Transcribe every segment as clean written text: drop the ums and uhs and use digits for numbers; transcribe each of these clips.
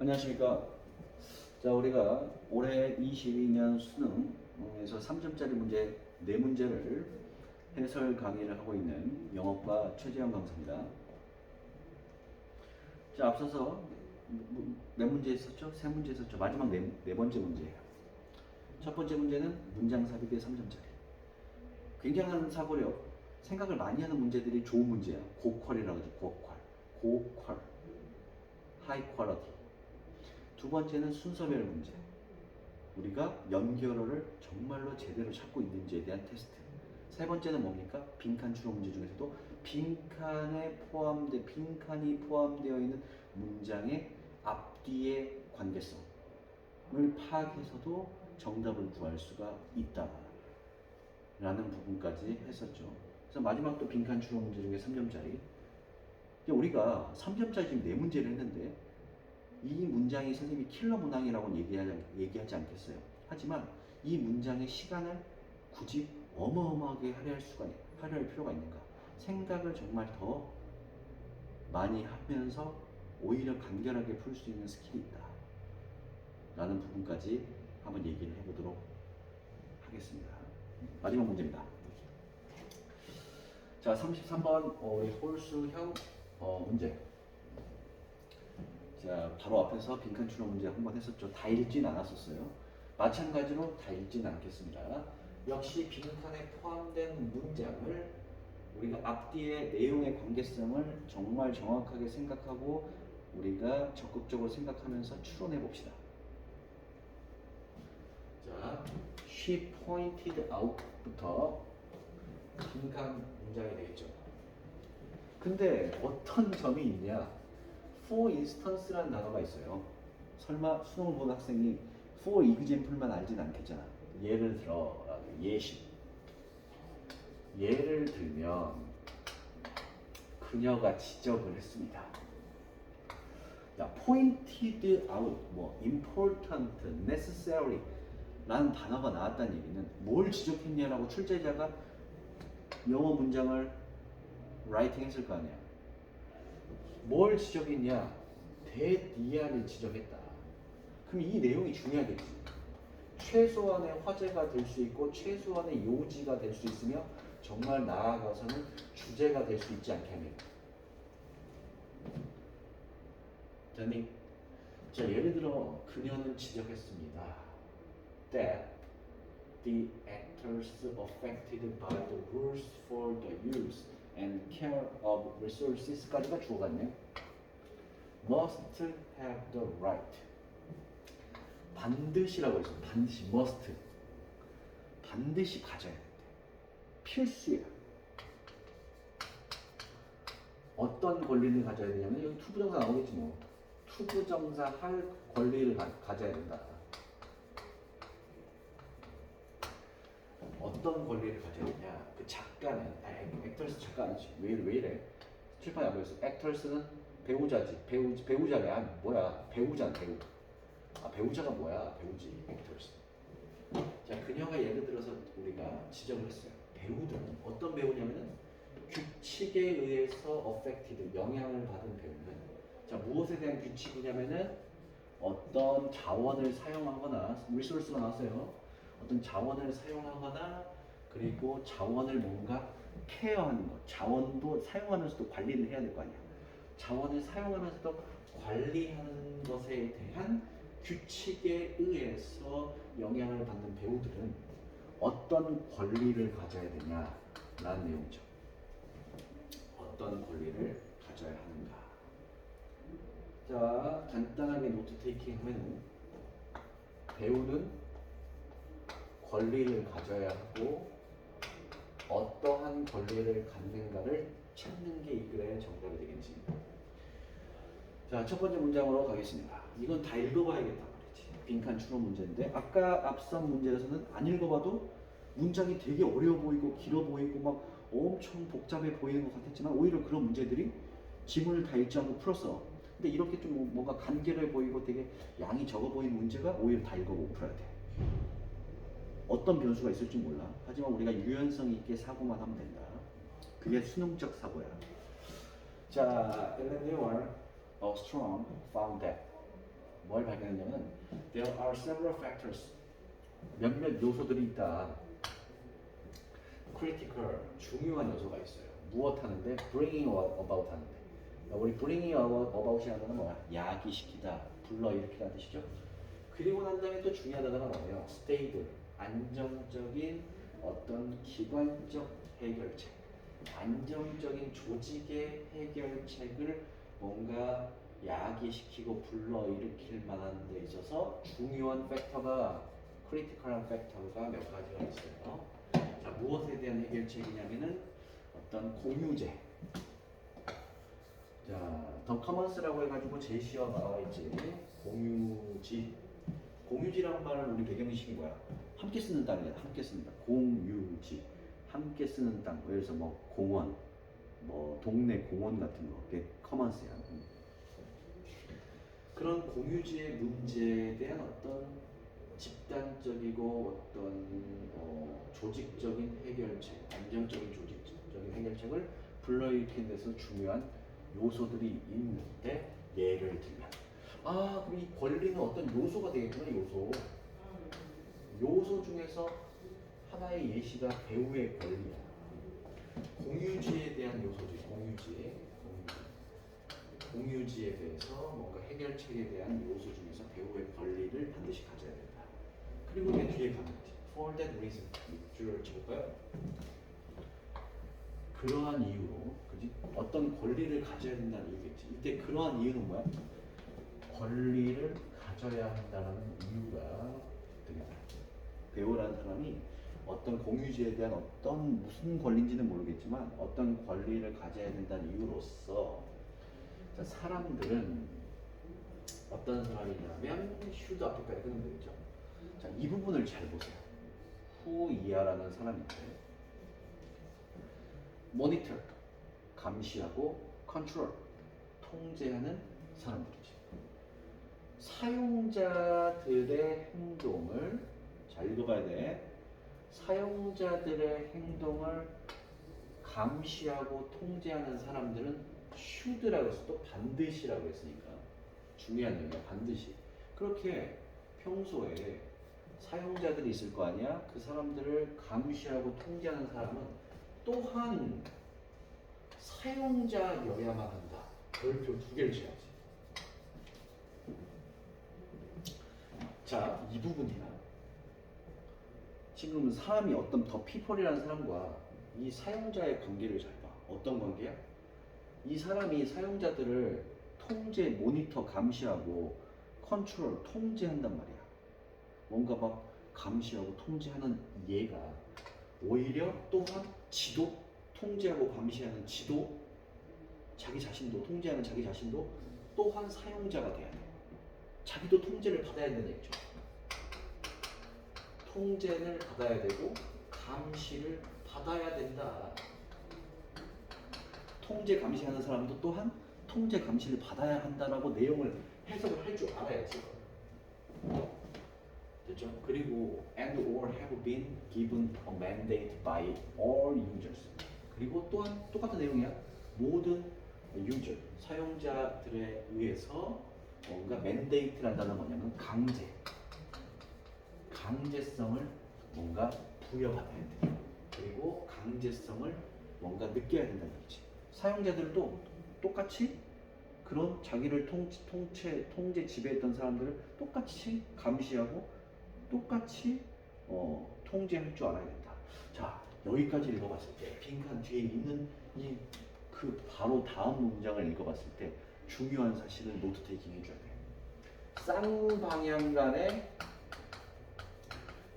안녕하십니까. 자, 우리가 올해 22년 수능에서 3점짜리 문제 4문제를 해설 강의를 하고 있는 영어과 최재형 강사입니다. 자, 앞서서 몇 문제 있었죠? 3문제 있었죠? 마지막 네 번째 문제예요. 첫 번째 문제는 문장 삽입의 3점짜리. 굉장한 사고력, 생각을 많이 하는 문제들이 좋은 문제야. 고퀄이라고 하죠. 고퀄, 하이 퀄리티. 두 번째는 순서별 문제. 우리가 연결어를 정말로 제대로 찾고 있는지에 대한 테스트. 세 번째는 뭡니까? 빈칸 추론 문제 중에서도 빈칸이 포함되어 있는 문장의 앞뒤의 관계성을 파악해서도 정답을 구할 수가 있다 라는 부분까지 했었죠. 그래서 마지막 또 빈칸 추론 문제 중에 3점짜리. 우리가 3점짜리 지금 4문제를 했는데 이 문장이 선생님이 킬러 문항이라고 얘기하지 않겠어요. 하지만 이 문장의 시간을 굳이 어마어마하게 할애할 필요가 있는가? 생각을 정말 더 많이 하면서 오히려 간결하게 풀 수 있는 스킬이 있다 라는 부분까지 한번 얘기를 해보도록 하겠습니다. 마지막 문제입니다. 자, 33번 우리 홀수형 문제. 자, 바로 앞에서 빈칸 추론 문제 한 번 했었죠. 다 읽진 않았었어요. 마찬가지로 다 읽진 않겠습니다. 역시 빈칸에 포함된 문장을 우리가 앞뒤의 내용의 관계성을 정말 정확하게 생각하고 우리가 적극적으로 생각하면서 추론해 봅시다. 자, she pointed out부터 빈칸 문장이 되겠죠. 근데 어떤 점이 있냐? for instance라는 단어가 있어요. 설마 수능을 보는 학생이 for example만 알진 않겠잖아. 예를 들어, 예시. 예를 들면 그녀가 지적을 했습니다. 자, pointed out, important, necessary 라는 단어가 나왔다는 얘기는 뭘 지적했냐라고 출제자가 영어 문장을 라이팅 했을 거 아니야. 뭘 지적했냐? 대디아를 지적했다. 그럼 이 내용이 중요하겠지. 최소한의 화제가 될 수 있고 최소한의 요지가 될 수 있으며 정말 나아가서는 주제가 될 수 있지 않겠니? 됐니? 자, 예를 들어 그녀는 지적했습니다. That the actors affected by the rules for the use and care of resources까지가 주어 같네요. Must have the right. 반드시라고 했어. 반드시 must. 반드시 가져야 돼. 필수야. 어떤 권리를 가져야 되냐면 여기 투부정사 나오겠지 뭐. 투부정사 할 권리를 가져야 된다. 어떤 권리를 가져야 되냐? 그 작가는 액터스 작가 아니지. 왜 이래? 칠판에 안 보였어. 액터스는 배우자지. 배우자래. 아 뭐야? 배우잖아. 배우자가 뭐야? 배우지. 액터스. 자, 그녀가 예를 들어서 우리가 지적을 했어요. 배우들은 어떤 배우냐면은 규칙에 의해서 affected, 영향을 받은 배우는 자, 무엇에 대한 규칙이냐면은 어떤 자원을 사용하거나 리소스가 나왔어요. 어떤 자원을 사용하거나 그리고 자원을 뭔가 케어하는 것. 자원도 사용하면서도 관리를 해야 될 거 아니야. 자원을 사용하면서도 관리하는 것에 대한 규칙에 의해서 영향을 받는 배우들은 어떤 권리를 가져야 되냐라는 내용이죠. 어떤 권리를 가져야 하는가. 자, 간단하게 노트 테이킹 하면은 배우는 권리를 가져야 하고 어떠한 권리를 갖는가를 찾는 게 이끌어야 정답이 되겠지. 자, 첫 번째 문장으로 가겠습니다. 이건 다 읽어봐야겠단 말이지. 빈칸 추론 문제인데 아까 앞선 문제에서는 안 읽어봐도 문장이 되게 어려워 보이고 길어 보이고 막 엄청 복잡해 보이는 것 같았지만 오히려 그런 문제들이 지문을 다 읽지 않고 풀었어. 근데 이렇게 좀 뭔가 간결해 보이고 되게 양이 적어 보이는 문제가 오히려 다 읽어보고 풀어야 돼. 어떤 변수가 있을지 몰라. 하지만 우리가 유연성 있게 사고만 하면 된다. 그게 수능적 사고야. 자, Alan Newell Strong found that 뭘 발견했냐면 there are several factors 몇몇 요소들이 있다. critical 중요한 요소가 있어요. 무엇 하는데 bringing about 하는데 우리 bringing about이라는 건 뭐야? 야기시키다, 불러일으키다는 뜻이죠. 그리고 난 다음에 또 중요한 단어가 뭐예요? stable 안정적인 어떤 기관적 해결책, 안정적인 조직의 해결책을 뭔가 야기시키고 불러일으킬 만한 데 있어서 중요한 팩터가 크리티컬한 팩터가 몇 가지가 있어요. 자, 무엇에 대한 해결책이냐면은 어떤 공유제. 자, 더 커먼스라고 해가지고 제시어 나와 있지. 공유지. 공유지라는 말은 우리 배경의식이 뭐야? 함께 쓰는 땅이야. 함께 쓰는 땅. 공유지. 함께 쓰는 땅. 예를 들어서 뭐 공원, 뭐 동네 공원 같은 거. 그게 커먼스야. 그런 공유지의 문제에 대한 어떤 집단적이고 어떤 조직적인 해결책, 안정적인 조직적인 해결책을 불러일으키는 데서 중요한 요소들이 있는데 예를 들면 그럼 이 권리는 어떤 요소가 되겠구나. 요소 중에서 하나의 예시가 배우의 권리야. 공유지에 대한 요소지. 공유지에 대해서 뭔가 해결책에 대한 요소 중에서 배우의 권리를 반드시 가져야 된다. 그리고 맨 뒤에 가면 for that reason 밑줄을 쳐볼까요? 그러한 이유로, 그지? 어떤 권리를 가져야 된다는 이유겠지. 이때 그러한 이유는 뭐야? 권리를 가져야 한다는 이유가 되겠다. 배우라는 사람이 어떤 공유지에 대한 어떤 무슨 권리인지는 모르겠지만 어떤 권리를 가져야 된다는 이유로서 자, 사람들은 어떤 사람이냐면 should 앞에까지 끊으면 되겠죠. 자, 이 부분을 잘 보세요. who 이하라는 사람인데 monitor 감시하고 control 통제하는 사람들이지. 사용자들의 행동을 잘 읽어봐야 돼. 사용자들의 행동을 감시하고 통제하는 사람들은 should라고 해서 또 반드시라고 했으니까 중요한 얘기야. 반드시. 그렇게 평소에 사용자들이 있을 거 아니야. 그 사람들을 감시하고 통제하는 사람은 또한 사용자여야만 한다. 별표 2개를 쳐야지. 자, 이 부분이야. 지금 사람이 어떤 더 피플이라는 사람과 이 사용자의 관계를 잘 봐. 어떤 관계야? 이 사람이 사용자들을 통제, 모니터, 감시하고 컨트롤, 통제한단 말이야. 뭔가 막 감시하고 통제하는 얘가 오히려 또한 지도, 통제하고 감시하는 지도, 자기 자신도 통제하는 자기 자신도 또한 사용자가 돼야 돼. 자기도 통제를 받아야 되는 얘기죠. 통제를 받아야 되고 감시를 받아야 된다. 통제 감시하는 사람도 또한 통제 감시를 받아야 한다라고 내용을 해석을 할 줄 알아야지. 됐죠? 그리고 and or have been given a mandate by all users. 그리고 또한 똑같은 내용이야. 모든 유저, 사용자들에 의해서 뭔가 mandate라는 단어는 뭐냐면 강제성을 뭔가 부여받아야 돼. 그리고 강제성을 뭔가 느껴야 된다는 거지. 사용자들도 똑같이 그런 자기를 통제 지배했던 사람들을 똑같이 감시하고 똑같이 통제할 줄 알아야 된다. 자, 여기까지 읽어봤을 때 빈칸 뒤에 있는 이 그 바로 다음 문장을 읽어봤을 때 중요한 사실은 노트 테이킹 해줘야 돼.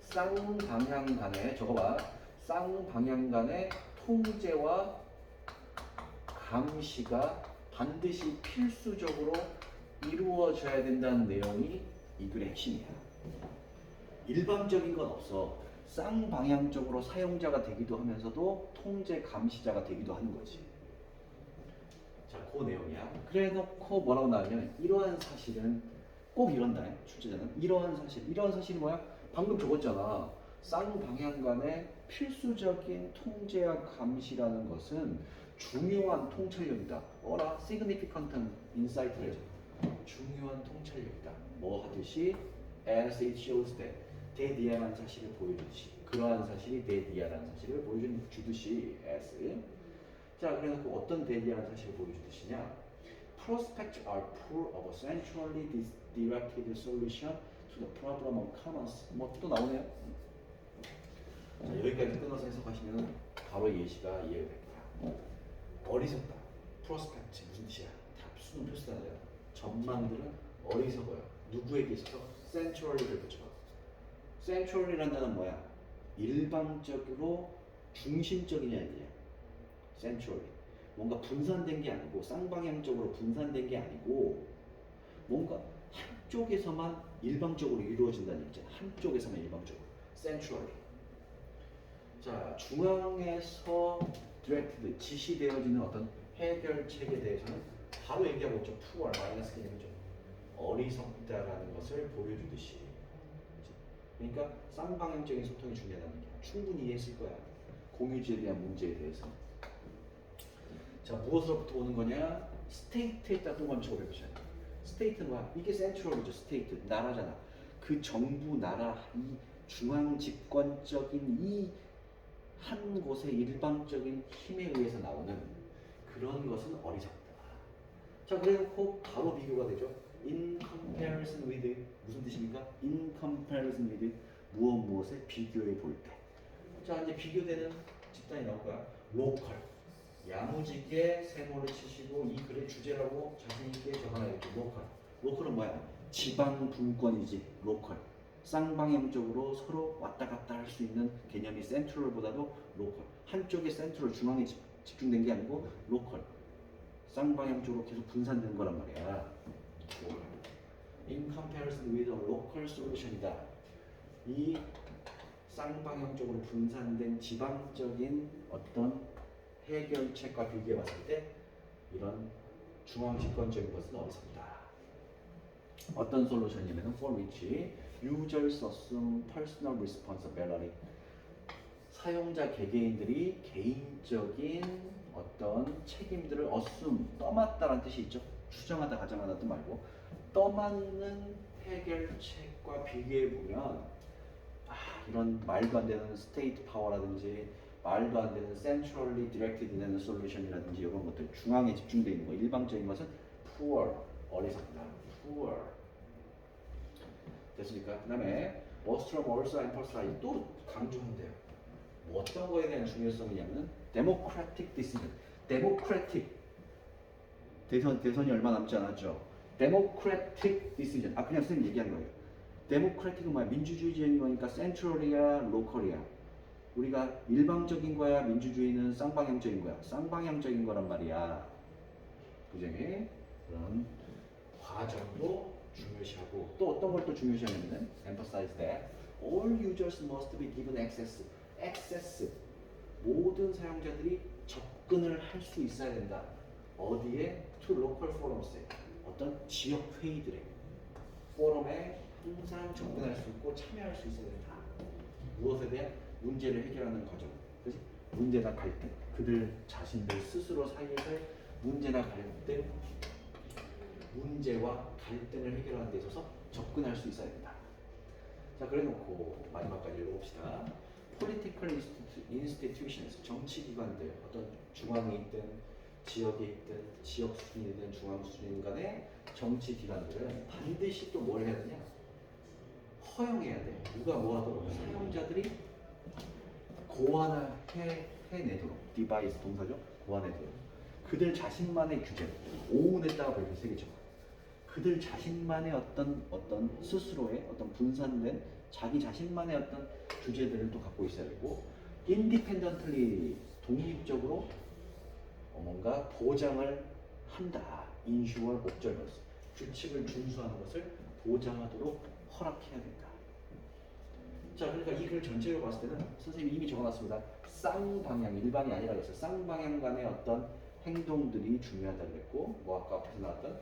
쌍방향간에 적어봐. 쌍방향간의 통제와 감시가 반드시 필수적으로 이루어져야 된다는 내용이 이 글의 핵심이야. 일반적인 건 없어. 쌍방향적으로 사용자가 되기도 하면서도 통제 감시자가 되기도 하는 거지. 자, 그 내용이야. 그래 놓고 뭐라고 나오냐면 이러한 사실은 꼭 이런다. 출제자는 이러한 사실이 뭐야? 방금 적었잖아. 쌍방향간의 필수적인 통제와 감시라는 것은 중요한 통찰력이다. significant insight를 중요한 통찰력이다. 뭐 하듯이 as it shows that 대디아라는 사실을 보여주듯이 그러한 사실이 대디아라는 사실을 보여주듯이 as 자 그래놓고 어떤 대디아라는 사실을 보여주듯이냐 prospects are poor of a centrally directed solution to the problem of commons 뭐 또 나오네요. 자 여기까지 끊어서 해석하시면 바로 예시가 이해가 될 거야. 어리석다. prospect 무슨 뜻이야? 수능 필수단어예요. 전망들은 어리석어요. 누구에게 있어서? centrally를 붙여. centrally라는 단어는 뭐야? 일방적으로 중심적인 아니냐? centrally. 뭔가 분산된 게 아니고 쌍방향적으로 분산된 게 아니고 뭔가 한쪽에서만 일방적으로 이루어진다는 얘기잖아. 한쪽에서만 일방적으로. centrally. 자, 중앙에서 directed, 지시되어지는 어떤 해결책에 대해서는 바로 얘기하고 있죠. poor, 마이너스 개념이죠. 어리석다라는 것을 보여주듯이. 그치? 그러니까 쌍방향적인 소통이 중요하다는 얘기야. 충분히 이해했을 거야. 공유지에 대한 문제에 대해서. 자, 무엇으로부터 오는 거냐? 스테이트에다 동그라미 치고 배우셔야 돼. 스테이트는 뭐야? 이게 센트럴이죠. 스테이트. 나라잖아. 그 정부, 나라, 이 중앙 집권적인 이 한 곳의 일방적인 힘에 의해서 나오는 그런 것은 어리석다. 자, 그래놓고 바로 비교가 되죠. In comparison with 무슨 뜻입니까? In comparison with 무엇에 비교해 볼 때. 자, 이제 비교되는 집단이 나올 거야. local. 야무지게 세모를 치시고 이 글의 주제라고 자신 있게 적어놔야겠죠. local. local은 뭐야? 지방 분권이지. local. 쌍방향적으로 서로 왔다 갔다 할 수 있는 개념이 센트럴보다도 로컬. 한쪽에 센트럴 중앙에 집중된 게 아니고 로컬. 쌍방향적으로 계속 분산된 거란 말이야. In comparison with a local solution이다. 이 쌍방향적으로 분산된 지방적인 어떤 해결책과 비교해 봤을 때 이런 중앙 집권적인 것은 어리석다. 어떤 솔루션이냐면 for which users assume personal responsibility. 사용자 개개인들이 개인적인 어떤 책임들을 assume, 떠맡다라는 뜻이 있죠. 추정하다, 가정하다 뜻 말고 떠맡는 해결책과 비교해 보면 이런 말도 안 되는 스테이트 파워라든지 말도 안 되는 centrally directed 되는 솔루션이라든지 이런 것들 중앙에 집중되어 있는 거 일방적인 것은 poor, 어리석다. poor. 됐습니까? 그 다음에 Ostrom also emphasize 또 강조한대요. 뭐 어떤 거에 대한 중요성이냐면 democratic decision. democratic 대선이 얼마 남지 않았죠. democratic decision. 그냥 선생님 얘기한 거예요. democratic은 뭐야? 민주주의적인 거니까 central이야, local이야. 우리가 일방적인 거야, 민주주의는 쌍방향적인 거야. 쌍방향적인 거란 말이야. 그제 그런 과정도 중요시하고 또 어떤 걸 또 중요시하냐면 emphasize that all users must be given access. 모든 사용자들이 접근을 할 수 있어야 된다. 어디에? to local forums에 어떤 지역 회의들에 포럼에 항상 접근할 수 있고 참여할 수 있어야 된다. 무엇에 대한 문제를 해결하는 과정. 그렇지? 문제나 갈등. 그들 자신들 스스로 사이에서의 문제나 갈등, 문제와 갈등을 해결하는 데 있어서 접근할 수 있어야 된다. 자, 그래놓고 마지막까지 읽어봅시다. Political institutions, 정치기관들, 어떤 중앙에 있든 지역에 있든 지역 수준이든 중앙 수준 간의 정치기관들은 반드시 또 뭘 해야 되냐? 허용해야 돼. 누가 뭐하도록? 사용자들이 고안해내도록. 디바이스 동사죠? 고안해도록. 그들 자신만의 규제. 오운했다가 별표 3개 쳐. 그들 자신만의 어떤 스스로의 어떤 분산된 자기 자신만의 어떤 규제들을 또 갖고 있어야 되고 independently 독립적으로 뭔가 보장을 한다. ensure 목적을 규칙을 준수하는 것을 보장하도록 허락해야 된다. 자, 그러니까 이 글 전체를 봤을 때는 선생님이 이미 적어놨습니다. 쌍방향, 일반이 아니라 그랬어요. 쌍방향 간의 어떤 행동들이 중요하다고 그랬고 뭐 아까 앞에서 나왔던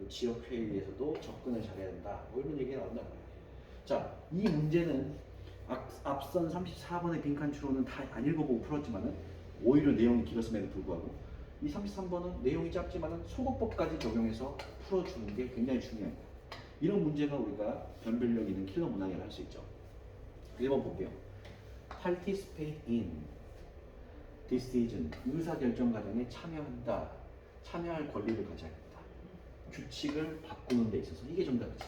지역 회의에서도 접근을 잘해야 된다. 뭐 이런 얘기가 나온다. 자, 이 문제는 앞선 34번의 빈칸 추론은 다 안 읽어보고 풀었지만은 오히려 내용이 길었음에도 불구하고 이 33번은 내용이 짧지만은 소거법까지 적용해서 풀어주는 게 굉장히 중요합니다. 이런 문제가 우리가 변별력 있는 킬러 문항이라 할 수 있죠. 1번 볼게요. Participate in decision. 의사결정 과정에 참여한다. 참여할 권리를 가져야 된다. 규칙을 바꾸는 데 있어서 이게 정답이죠.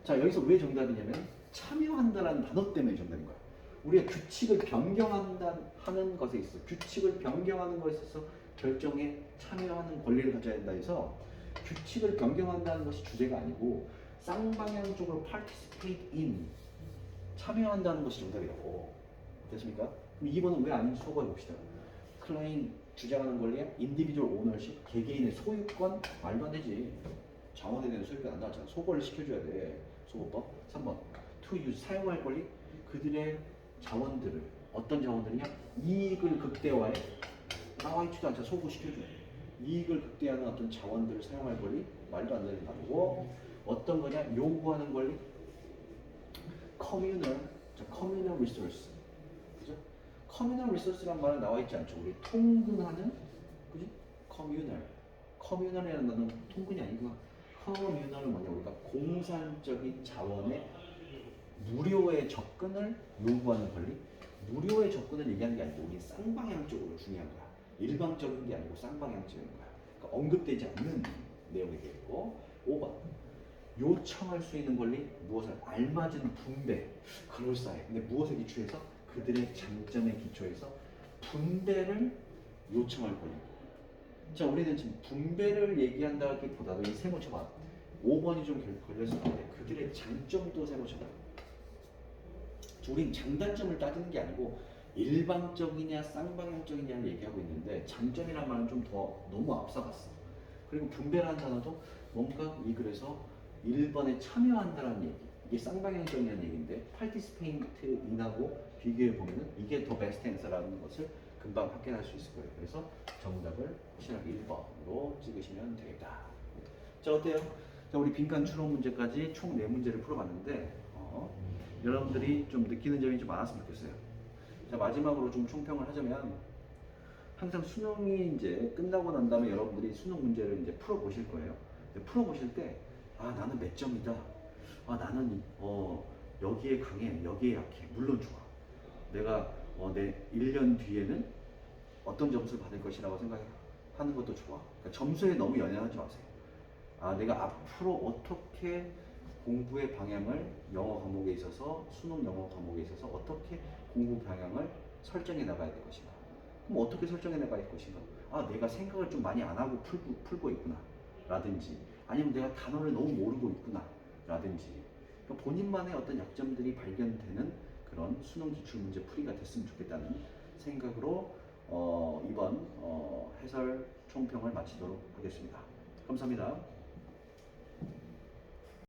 자, 여기서 왜 정답이냐면 참여한다라는 단어 때문에 정답인 거야. 우리가 규칙을 변경한다 하는 것에 있어 규칙을 변경하는 것에 있어서 결정에 참여하는 권리를 가져야 된다 해서 규칙을 변경한다는 것이 주제가 아니고 쌍방향적으로 participate in 참여한다는 것이 정답이라고. 됐습니까? 그럼 2번은 왜 아닌지 소거해 봅시다. 클라인 주장하는 권리야? 인디비주얼 오너십 개개인의 소유권 말도 안 되지. 자원에 대한 소유권 안 나왔잖아. 소거를 시켜줘야 돼. 소거법. 3번 to use 사용할 권리 그들의 자원들을 어떤 자원들이냐? 이익을 극대화해 나와 있지도 않자 소거시켜줘. 이익을 극대화하는 어떤 자원들을 사용할 권리 말도 안 되는 단어고 어떤 거냐? 요구하는 권리 communal resource 그죠? communal resource란 말은 나와 있지 않죠. 우리 통근하는 그지? communal이라는 단어는 통근이 아니고 communal은 뭐냐? 우리가 공산적인 자원의 무료의 접근을 요구하는 권리. 무료의 접근을 얘기하는 게 아니고 우리 쌍방향적으로 중요한 거야. 일방적인 게 아니고 쌍방향적인 거야. 그러니까 언급되지 않는 내용이 되겠고 5번 요청할 수 있는 권리 무엇을 알맞은 분배 그럴싸해. 근데 무엇에 기초해서 그들의 장점에 기초해서 분배를 요청할 권리. 자 우리는 지금 분배를 얘기한다기보다도 이 세모 쳐봐. 5번이 좀 걸렸을 텐데 그들의 장점도 세모 쳐봐. 우린 장단점을 따지는 게 아니고 일방적이냐 쌍방향적이냐를 얘기하고 있는데 장점이란 말은 좀 더 너무 앞서갔어. 그리고 분배라는 단어도 뭔가 이 글에서 1번에 참여한다는 얘기 이게 쌍방향적이라는 얘기인데 participate in하고 비교해 보면은 이게 더 베스트 앤서라는 것을 금방 확인할 수 있을 거예요. 그래서 정답을 확실하게 1번으로 찍으시면 되겠다. 자 어때요? 자 우리 빈칸 추론 문제까지 총 4문제를 풀어봤는데 여러분들이 좀 느끼는 점이 좀 많았으면 좋겠어요. 자 마지막으로 좀 총평을 하자면 항상 수능이 이제 끝나고 난 다음에 여러분들이 수능 문제를 이제 풀어 보실 거예요. 풀어 보실 때 아 나는 몇 점이다. 아 나는 여기에 강해, 여기에 약해. 물론 좋아. 내가 내 1년 뒤에는 어떤 점수를 받을 것이라고 생각하는 것도 좋아. 그러니까 점수에 너무 연연하지 마세요. 아 내가 앞으로 어떻게 공부의 방향을 영어 과목에 있어서 수능 영어 과목에 있어서 어떻게 공부 방향을 설정해 나가야 될 것인가. 그럼 어떻게 설정해 나갈 것인가. 아 내가 생각을 좀 많이 안 하고 풀고 있구나 라든지 아니면 내가 단어를 너무 모르고 있구나 라든지 그러니까 본인만의 어떤 약점들이 발견되는 그런 수능 기출 문제 풀이가 됐으면 좋겠다는 생각으로 이번 해설 총평을 마치도록 하겠습니다. 감사합니다.